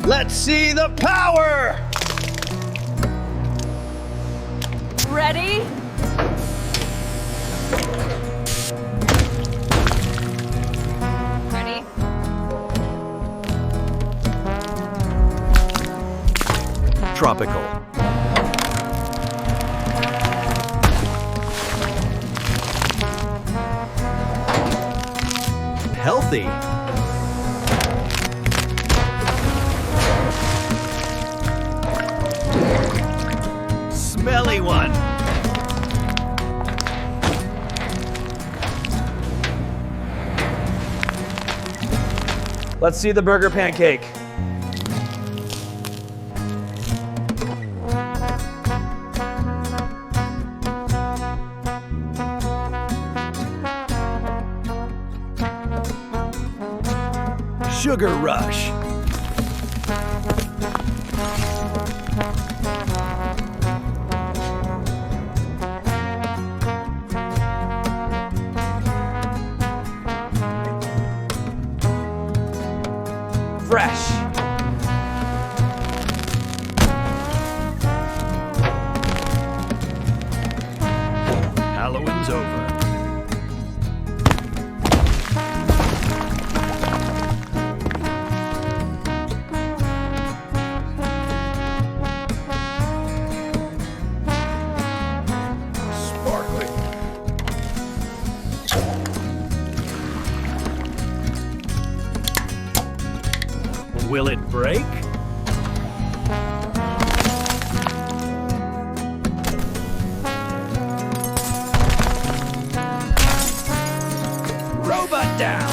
Let's see the power! Ready? Ready? Tropical. Healthy. Smelly one. Let's see the burger pancake. Sugar rush. Fresh. Halloween's over. Sparkling. Will it break? Robot down.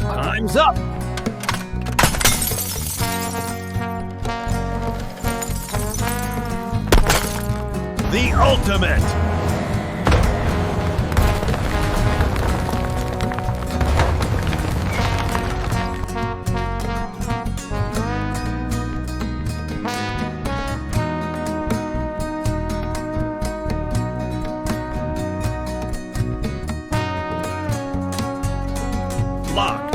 Time's up. The ultimate. Locked.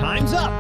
Time's up.